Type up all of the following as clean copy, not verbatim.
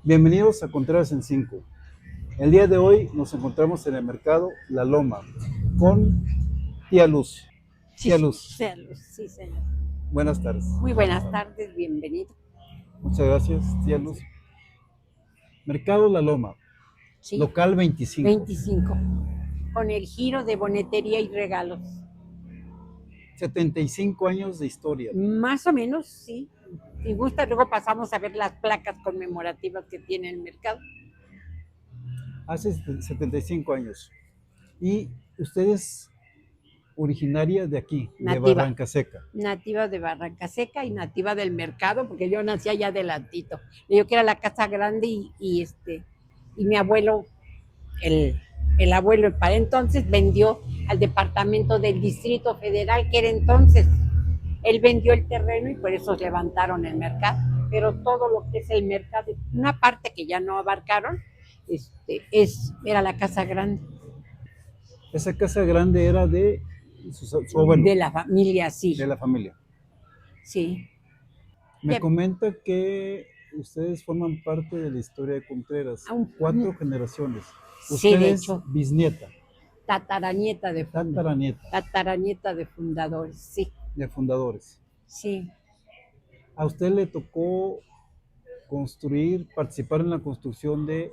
Bienvenidos a Contreras en 5. El día de hoy nos encontramos en el mercado La Loma con Tía Luz. Sí, Tía Luz, sí, señor. buenas tardes. Muy buenas tardes, bienvenido. Muchas gracias, Tía Luz. Mercado La Loma, Sí, local 25. 25. Con el giro de bonetería y regalos. 75 años de historia. Más o menos, sí. Si gusta, luego pasamos a ver las placas conmemorativas que tiene el mercado. Hace 75 años. Y usted es originaria de aquí, de Nativa. Barranca Seca. Nativa de Barranca Seca y nativa del mercado, porque yo nací allá adelantito. Yo que era la casa grande y mi abuelo, el, el abuelo para entonces vendió al departamento del Distrito Federal, que era entonces. Él vendió el terreno y por eso levantaron el mercado. Pero todo lo que es el mercado, una parte que ya no abarcaron, era la casa grande. Esa casa grande era de su abuelo, De la familia, sí. de la familia. Sí. Me comenta que ustedes forman parte de la historia de Contreras, 4 generaciones. Sí, Usted de es hecho, bisnieta, tataranieta tataranieta tataranieta de fundadores, sí. de fundadores. Sí. A usted le tocó construir, participar en la construcción de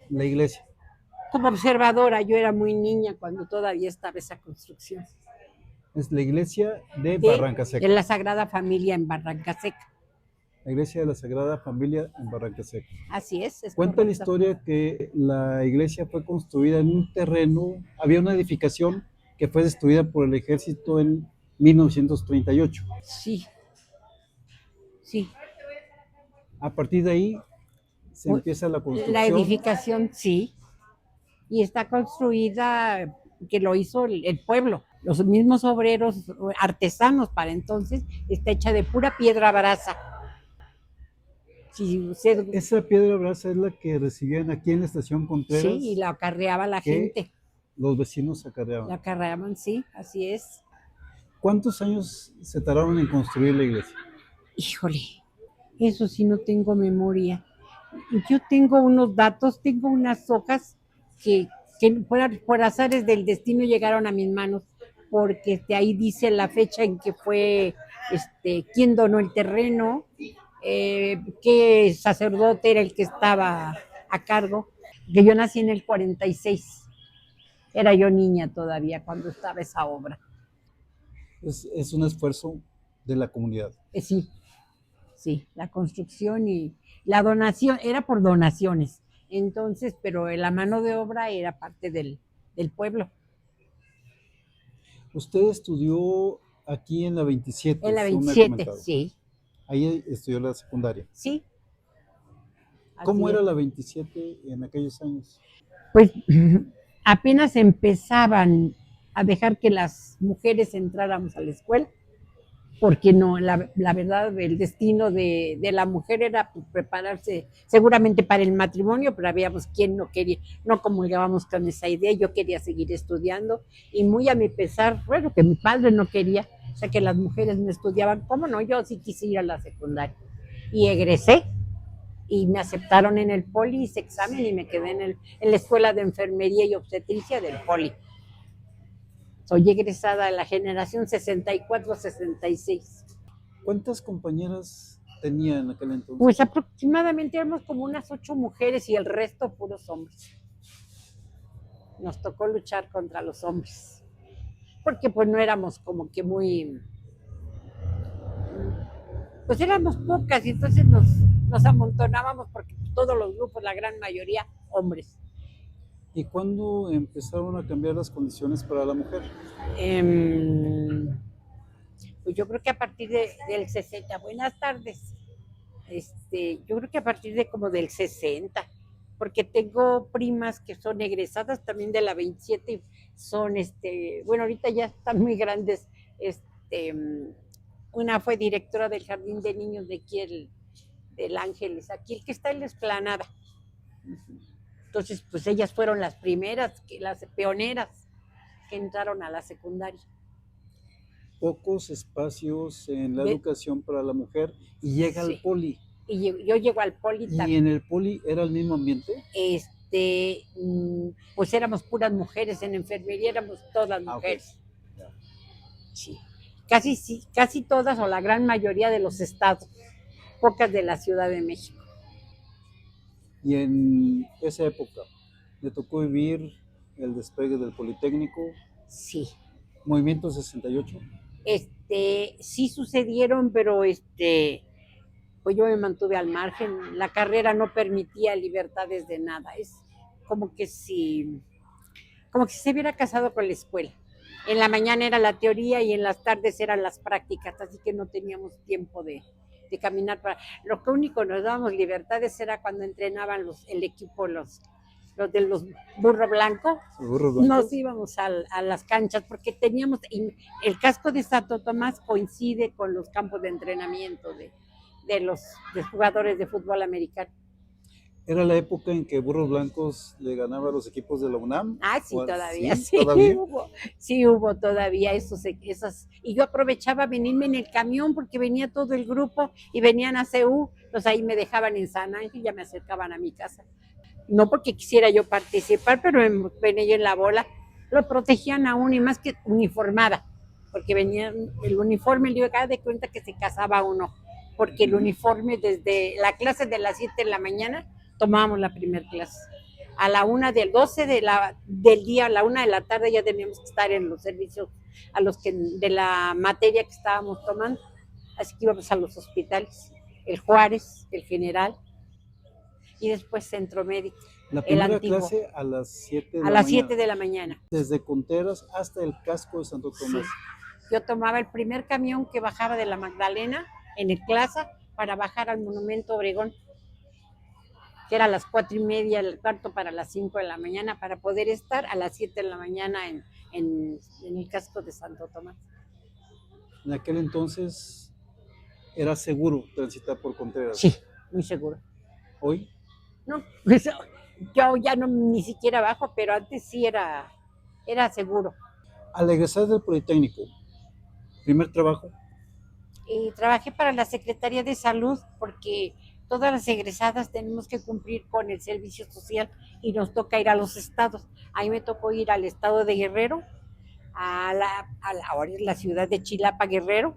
la iglesia. Como observadora, yo era muy niña cuando todavía estaba esa construcción. Es la iglesia de De Barranca Seca. la Sagrada Familia en Barranca Seca. La iglesia de la Sagrada Familia en Barranca Seca. Así es Cuenta la correcto. historia que la iglesia fue construida en un terreno, había una edificación que fue destruida por el ejército en 1938. Sí, sí. A partir de ahí se empieza la La construcción. edificación, sí. Y está construida, que lo hizo el pueblo. Los mismos obreros artesanos para entonces, está hecha de pura piedra brasa. Si usted, Esa piedra brasa es la que recibían aquí en la estación Contreras, sí, y la acarreaba la que gente. los vecinos acarreaban. La acarreaban, sí, así es. ¿Cuántos años se tardaron en construir la iglesia? Híjole, eso sí no tengo memoria. Yo tengo unos datos, tengo unas hojas que por azares del destino llegaron a mis manos, porque ahí dice la fecha en que fue, quién donó el terreno, qué sacerdote era el que estaba a cargo, que yo nací en el 46, era yo niña todavía cuando estaba esa obra. Es un esfuerzo de la comunidad. Sí, sí, la construcción y la donación, era por donaciones, entonces, pero la mano de obra era parte del pueblo. Usted estudió aquí en la 27, En la según me ha 27, comentado. sí, Ahí estudió la secundaria. sí, ¿Cómo así era es. la 27 en aquellos años? Pues apenas empezaban a dejar que las mujeres entráramos a la escuela, porque no, la verdad, el destino de la mujer era prepararse seguramente para el matrimonio, pero habíamos quien no quería, no comulgábamos con esa idea, yo quería seguir estudiando, y muy a mi pesar, bueno, que mi padre no quería, o sea, que las mujeres no estudiaban, ¿cómo no? Yo sí quise ir a la secundaria, y egresé, y me aceptaron en el poli, hice examen y me quedé en la escuela de enfermería y obstetricia del poli. Soy egresada de la generación 64-66. ¿Cuántas compañeras tenía en aquel entonces? Pues aproximadamente éramos como unas 8 mujeres y el resto puros hombres. Nos tocó luchar contra los hombres, porque pues no éramos como que muy, pues éramos pocas y entonces nos amontonábamos porque todos los grupos, la gran mayoría, hombres. ¿Y cuándo empezaron a cambiar las condiciones para la mujer? Pues yo creo que a partir del 60, buenas tardes, yo creo que a partir de como del 60, porque tengo primas que son egresadas también de la 27 y son, bueno, ahorita ya están muy grandes, una fue directora del Jardín de Niños de aquí, del Ángeles, aquí el que está en la Esplanada. Entonces, pues ellas fueron las primeras, las pioneras que entraron a la secundaria. Pocos espacios en la De, educación para la mujer y llega al sí, poli. Y yo llego al poli ¿Y también. en el poli era el mismo ambiente? Pues éramos puras mujeres, en enfermería éramos todas Ah, ok. mujeres. Ya. Sí. Sí, casi todas o la gran mayoría de los estados, pocas de la Ciudad de México. Y en esa época, le tocó vivir el despegue del Politécnico, Sí. Movimiento 68. Sí sucedieron, pero pues yo me mantuve al margen. La carrera no permitía libertades de nada. Es como que si, como que si se hubiera casado con la escuela. En la mañana era la teoría y en las tardes eran las prácticas, así que no teníamos tiempo de caminar para. Lo que único nos dábamos libertades era cuando entrenaban el equipo, los de los burro blanco, El burro blanco. nos íbamos a las canchas porque teníamos, el casco de Santo Tomás coincide con los campos de entrenamiento de jugadores de fútbol americano. Era la época en que Burros Blancos le ganaba a los equipos de la UNAM. Ah, sí, ¿O todavía, sí? sí, ¿Todavía? sí hubo todavía esas, y yo aprovechaba venirme en el camión porque venía todo el grupo y venían a CU, entonces ahí me dejaban en San Ángel y ya me acercaban a mi casa. No porque quisiera yo participar, pero venía yo en la bola, lo protegían a uno y más que uniformada, porque venía el uniforme, le dio de cuenta que se casaba uno, porque el uniforme desde la clase de las 7 de la mañana tomábamos la primera clase. A la 1 del 12 del día, a la 1 de la tarde ya teníamos que estar en los servicios a los que de la materia que estábamos tomando. Así que íbamos a los hospitales, el Juárez, el General, y después Centro Médico, La el primera antiguo, clase a las 7 de a la las mañana. 7 de la mañana. Desde Conteras hasta el casco de Santo Sí. Tomás. Yo tomaba el primer camión que bajaba de la Magdalena en el Plaza para bajar al Monumento Obregón, que era a las 4:30, el cuarto para las 5 de la mañana, para poder estar a las 7 de la mañana en el casco de Santo Tomás. En aquel entonces era seguro transitar por Contreras. Sí, muy seguro. ¿Hoy? No, pues, yo ya no ni siquiera bajo, pero antes sí era seguro. Al egresar del Politécnico, primer trabajo. Trabajé para la Secretaría de Salud porque todas las egresadas tenemos que cumplir con el servicio social y nos toca ir a los estados. A mí me tocó ir al estado de Guerrero, ahora es la ciudad de Chilapa, Guerrero.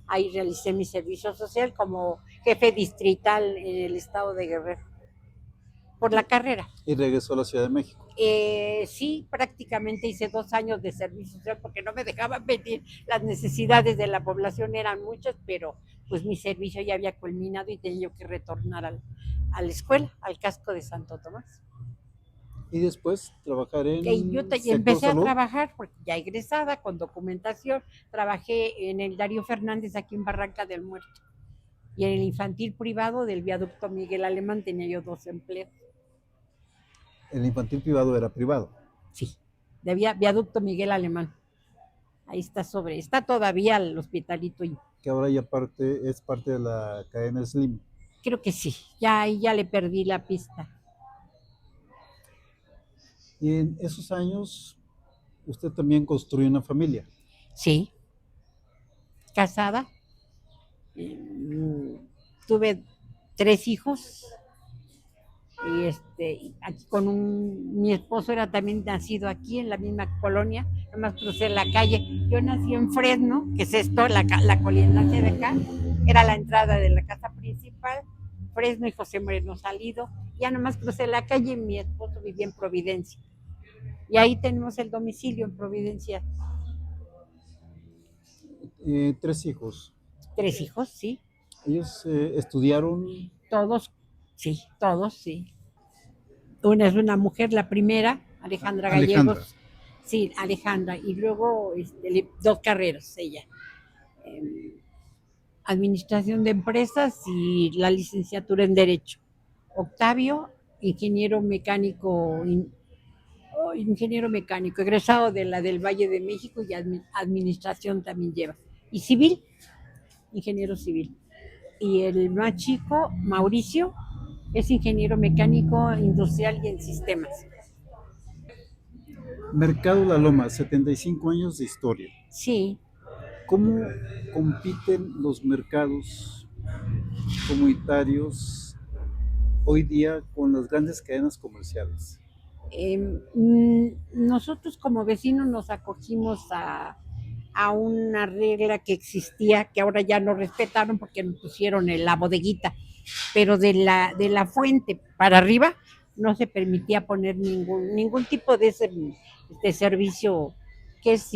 Ahí realicé mi servicio social como jefe distrital en el estado de Guerrero, por la carrera. Y regresó a la Ciudad de México. Sí, prácticamente hice 2 años de servicio social porque no me dejaban venir, las necesidades de la población eran muchas, pero pues mi servicio ya había culminado y tenía yo que retornar a la escuela, al casco de Santo Tomás. Y después trabajar en Yo empecé a trabajar, porque ya egresada, con documentación, trabajé en el Darío Fernández aquí en Barranca del Muerto y en el infantil privado del viaducto Miguel Alemán tenía yo 2 empleos. El infantil privado era privado. Sí, de viaducto Miguel Alemán. Ahí está todavía el hospitalito. Que ahora ya es parte de la cadena Slim. Creo que sí, ahí ya le perdí la pista. Y en esos años, usted también construyó una familia. Sí, casada. Tuve 3 hijos. Y aquí mi esposo era también nacido aquí en la misma colonia, nomás crucé la calle. Yo nací en Fresno, que es esto, la colindancia de acá, era la entrada de la casa principal, Fresno y José Moreno Salido. Ya nomás crucé la calle y mi esposo vivía en Providencia. Y ahí tenemos el domicilio en Providencia. 3 hijos. 3 hijos, sí. Ellos estudiaron. Todos, sí. Una es una mujer, la primera, Alejandra Gallegos. Sí, Alejandra. Y luego 2 carreras, ella. Administración de empresas y la licenciatura en Derecho. Octavio, ingeniero mecánico, egresado de la del Valle de México y administración también lleva. Y civil, ingeniero civil. Y el más chico, Mauricio, es ingeniero mecánico industrial y en sistemas. Mercado La Loma, 75 años de historia. Sí. ¿Cómo compiten los mercados comunitarios hoy día con las grandes cadenas comerciales? Nosotros como vecinos nos acogimos a una regla que existía, que ahora ya no respetaron porque nos pusieron en la bodeguita, pero de la fuente para arriba no se permitía poner ningún tipo de servicio que es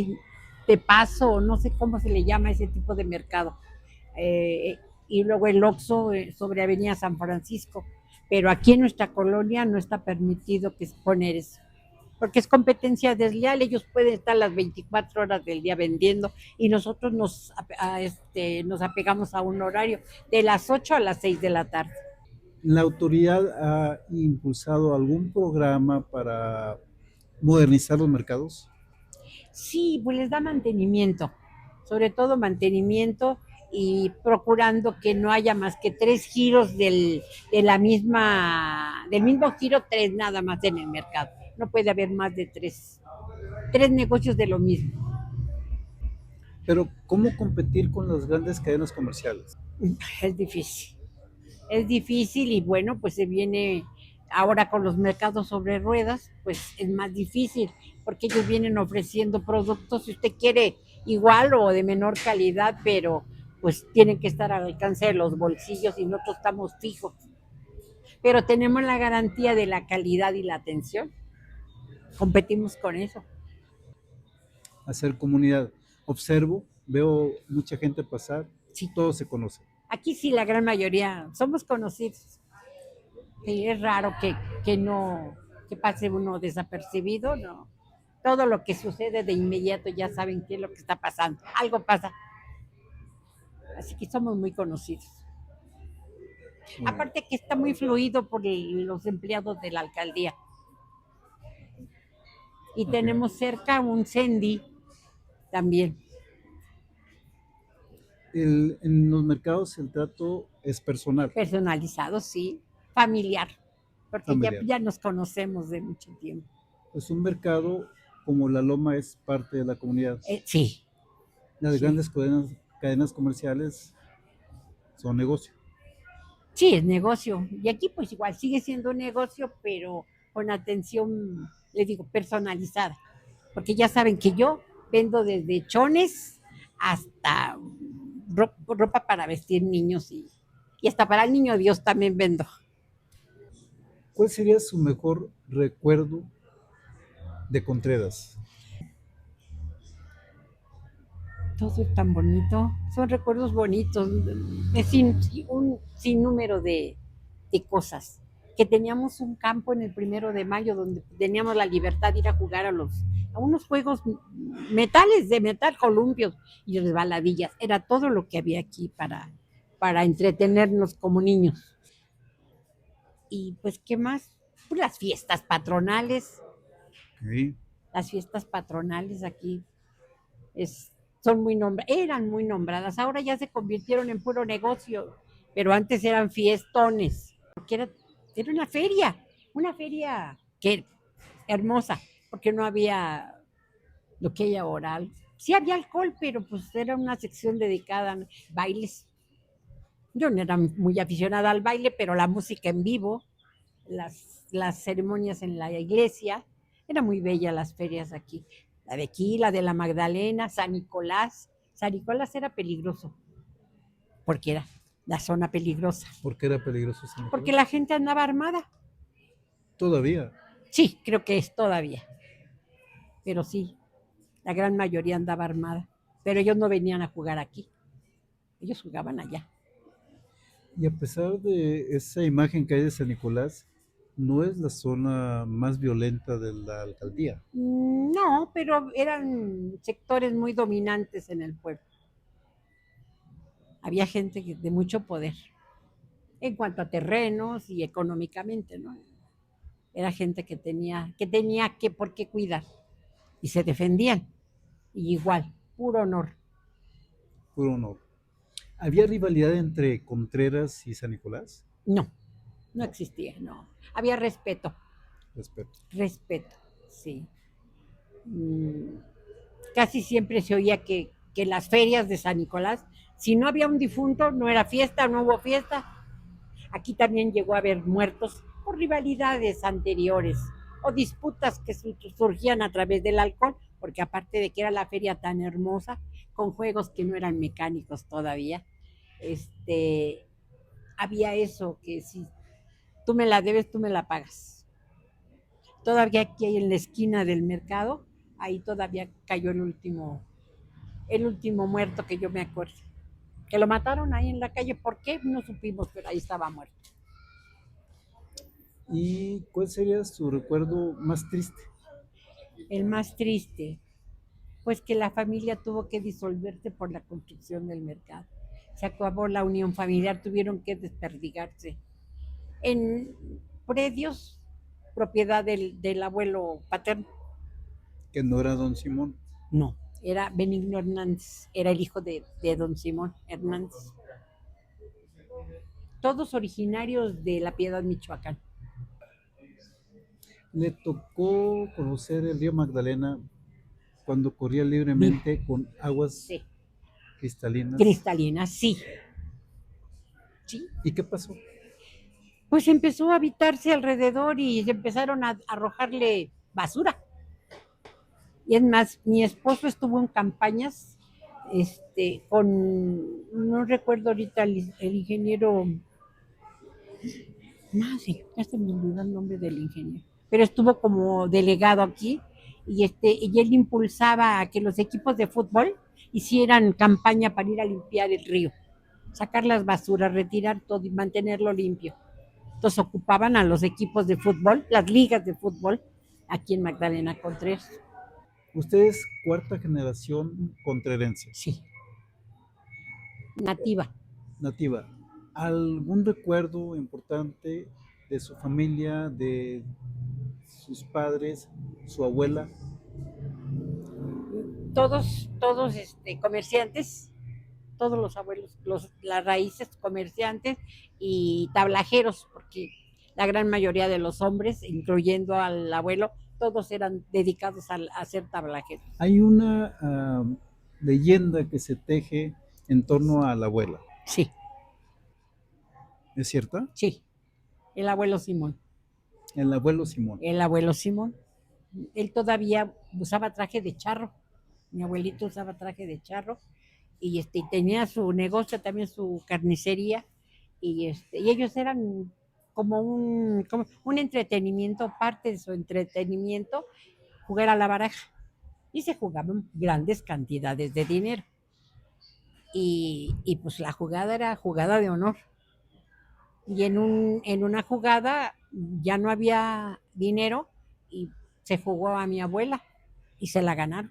de paso, no sé cómo se le llama ese tipo de mercado. Y luego el Oxxo sobre Avenida San Francisco. Pero aquí en nuestra colonia no está permitido que se poner eso, porque es competencia desleal. Ellos pueden estar las 24 horas del día vendiendo y nosotros nos apegamos a un horario de las 8 a las 6 de la tarde. ¿La autoridad ha impulsado algún programa para modernizar los mercados? Sí, pues les da mantenimiento, sobre todo mantenimiento y procurando que no haya más que tres giros del mismo giro, tres nada más en el mercado. No puede haber más de tres negocios de lo mismo. Pero ¿cómo competir con las grandes cadenas comerciales? Es difícil. Es difícil y bueno, pues se viene ahora con los mercados sobre ruedas, pues es más difícil porque ellos vienen ofreciendo productos, si usted quiere igual o de menor calidad, pero pues tienen que estar al alcance de los bolsillos y nosotros estamos fijos. Pero tenemos la garantía de la calidad y la atención. Competimos con eso. Hacer comunidad. Observo, veo mucha gente pasar, Sí. todos se conocen. Aquí sí la gran mayoría somos conocidos. Sí, es raro que no, que pase uno desapercibido, no. Todo lo que sucede de inmediato ya saben qué es lo que está pasando. Algo pasa. Así que somos muy conocidos. Bueno, Aparte que está muy fluido por los empleados de la alcaldía. Y ok. tenemos cerca un Cendi también, En los mercados el trato es personal, personalizado, sí, familiar, porque ya, familiar. ya nos conocemos de mucho tiempo. Pues un mercado como La Loma es parte de la comunidad. Sí, Las sí. grandes cadenas comerciales son negocio. Sí, es negocio. Y aquí pues igual sigue siendo un negocio, pero con atención, les digo, personalizada. Porque ya saben que yo vendo desde chones hasta ropa para vestir niños y hasta para el niño Dios también vendo. ¿Cuál sería su mejor recuerdo de Contreras? Todo es tan bonito, son recuerdos bonitos, es un sinnúmero de cosas. Que teníamos un campo en el 1 de Mayo donde teníamos la libertad de ir a jugar a unos juegos metales, de metal, columpios y resbaladillas. Era todo lo que había aquí para entretenernos como niños. Y pues, ¿qué más? Pues Ok. las fiestas patronales aquí es, eran muy nombradas, ahora ya se convirtieron en puro negocio, pero antes eran fiestones, porque era una feria que hermosa, porque no había lo que hay ahora. Sí había alcohol, pero pues era una sección dedicada a bailes. Yo no era muy aficionada al baile, pero la música en vivo, las ceremonias en la iglesia, era muy bella las ferias aquí. La de aquí, la de la Magdalena, San Nicolás. San Nicolás era peligroso, porque era la zona peligrosa, ¿Por qué era peligroso San porque Nicolás? la gente andaba armada. Todavía. Sí, creo que es todavía, pero sí, la gran mayoría andaba armada. Pero ellos no venían a jugar aquí, ellos jugaban allá. Y a pesar de esa imagen que hay de San Nicolás, no es la zona más violenta de la alcaldía. No, pero eran sectores muy dominantes en el pueblo. Había gente de mucho poder en cuanto a terrenos y económicamente, ¿no? Era gente que tenía por qué cuidar y se defendían. Y igual, puro honor. Puro honor. ¿Había rivalidad entre Contreras y San Nicolás? No, no existía, no. Había respeto, Respeto. respeto, sí. Mm, Casi siempre se oía que las ferias de San Nicolás Si no había un difunto, no era fiesta, no hubo fiesta. Aquí también llegó a haber muertos por rivalidades anteriores o disputas que surgían a través del alcohol, porque aparte de que era la feria tan hermosa, con juegos que no eran mecánicos todavía, este, había eso que si tú me la debes, tú me la pagas. Todavía aquí en la esquina del mercado, ahí todavía cayó el último muerto que yo me acuerdo. Que lo mataron ahí en la calle, ¿por qué? No supimos, pero ahí estaba muerto. ¿Y cuál sería su recuerdo más triste? El más triste, pues que la familia tuvo que disolverse por la construcción del mercado. Se acabó la unión familiar, tuvieron que desperdigarse en predios propiedad del abuelo paterno. Que no era don Simón. No, era Benigno Hernández, era el hijo de don Simón Hernández. Todos originarios de La Piedad, Michoacán. Le tocó conocer el río Magdalena cuando corría Vivo, libremente con aguas sí. cristalinas. Cristalina, sí. Sí. ¿Y qué pasó? Pues empezó a habitarse alrededor y empezaron a arrojarle basura. Y es más, mi esposo estuvo en campañas no recuerdo ahorita el ingeniero, no, sí, ya se me olvidó el nombre del ingeniero, pero estuvo como delegado aquí y él impulsaba a que los equipos de fútbol hicieran campaña para ir a limpiar el río, sacar las basuras, retirar todo y mantenerlo limpio. Entonces ocupaban a los equipos de fútbol, las ligas de fútbol, aquí en Magdalena Contreras. Usted es cuarta generación contrerense, Sí, nativa. nativa. ¿Algún recuerdo importante de su familia, de sus padres, su abuela? Todos comerciantes, todos los abuelos, las raíces comerciantes y tablajeros, porque la gran mayoría de los hombres, incluyendo al abuelo, todos eran dedicados a ser tablajeros. Hay una leyenda que se teje en torno a la abuela. Sí, ¿Es cierta? sí, el abuelo Simón. El abuelo Simón. El abuelo Simón, él todavía usaba traje de charro. Mi abuelito usaba traje de charro y tenía su negocio, también su carnicería, y ellos eran como un entretenimiento, parte de su entretenimiento, jugar a la baraja. Y se jugaban grandes cantidades de dinero. Y pues la jugada era jugada de honor. Y en una jugada ya no había dinero y se jugó a mi abuela y se la ganaron.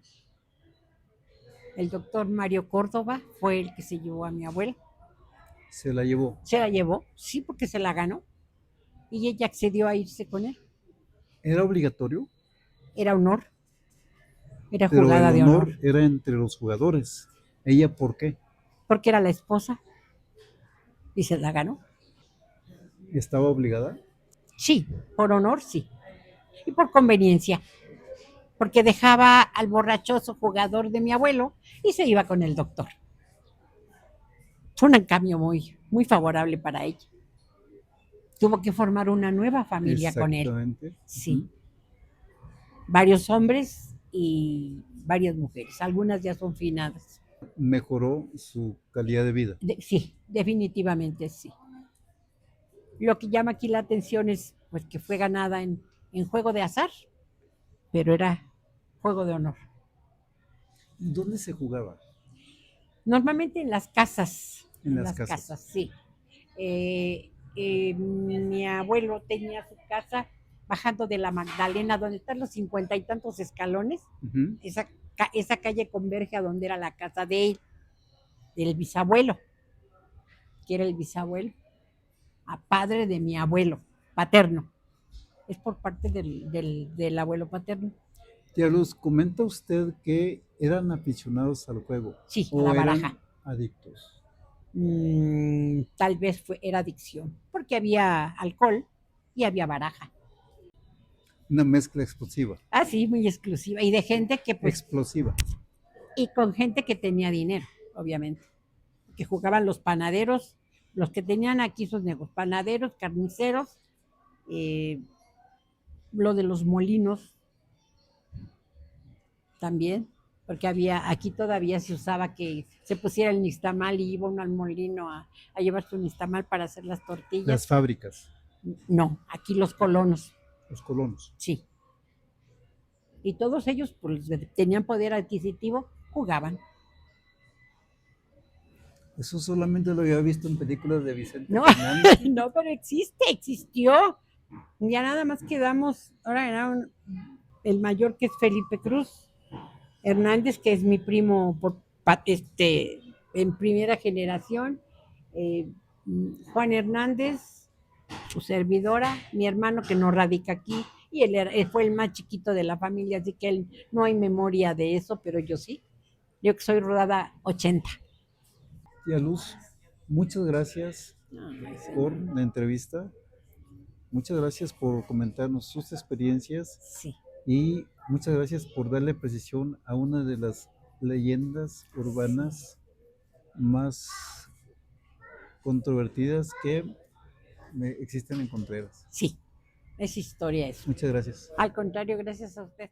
El doctor Mario Córdoba fue el que se llevó a mi abuela. Se la llevó. Se la llevó, sí, porque se la ganó. Y ella accedió a irse con él. ¿Era obligatorio? Era honor, era Pero el jugada de honor. honor era entre los jugadores. ¿Ella por qué? Porque era la esposa y se la ganó. ¿Estaba obligada? Sí, por honor, sí. Y por conveniencia. Porque dejaba al borrachoso jugador de mi abuelo y se iba con el doctor. Fue un cambio muy favorable para ella. Tuvo que formar una nueva familia con él. Exactamente. Sí. Varios hombres y varias mujeres. Algunas ya son finadas. Mejoró su calidad de vida. Sí, definitivamente sí. Lo que llama aquí la atención es pues que fue ganada en juego de azar, pero era juego de honor. ¿Dónde se jugaba? Normalmente en las casas. En las casas. Sí. Mi abuelo tenía su casa bajando de la Magdalena, donde están los 50 y tantos escalones. Ujú. Esa calle converge a donde era la casa de él, del bisabuelo, que era el bisabuelo, a padre de mi abuelo paterno. Es por parte del abuelo paterno. Tía Luz, comenta usted que eran aficionados al juego Sí, a o la eran baraja. adictos. Tal vez era adicción, porque había alcohol y había baraja. Una mezcla explosiva. Ah, sí, muy exclusiva. Y de gente que, pues, Explosiva. y con gente que tenía dinero, obviamente. que jugaban los panaderos, los que tenían aquí sus negocios, panaderos, carniceros, eh, lo de los molinos también, porque aquí todavía se usaba que se pusiera el nixtamal y iba uno al molino a llevar su nixtamal para hacer las tortillas. Las fábricas, No, aquí los colonos, los colonos. sí. Y todos ellos, pues, tenían poder adquisitivo, jugaban. Eso solamente lo había visto en películas de Vicente No, Fernández. no, pero existió. Ya nada más quedamos, ahora era el mayor, que es Felipe Cruz Hernández, que es mi primo en primera generación, eh, Juan Hernández, su servidora, mi hermano que no radica aquí, y él fue el más chiquito de la familia, así que él no hay memoria de eso, pero yo sí. Yo que soy rodada 80. Tía Luz, muchas gracias por la entrevista. Muchas gracias por comentarnos sus experiencias Sí. y muchas gracias por darle precisión a una de las leyendas urbanas más controvertidas que existen en Contreras. Sí, es historia eso. Muchas gracias. Al contrario, gracias a usted.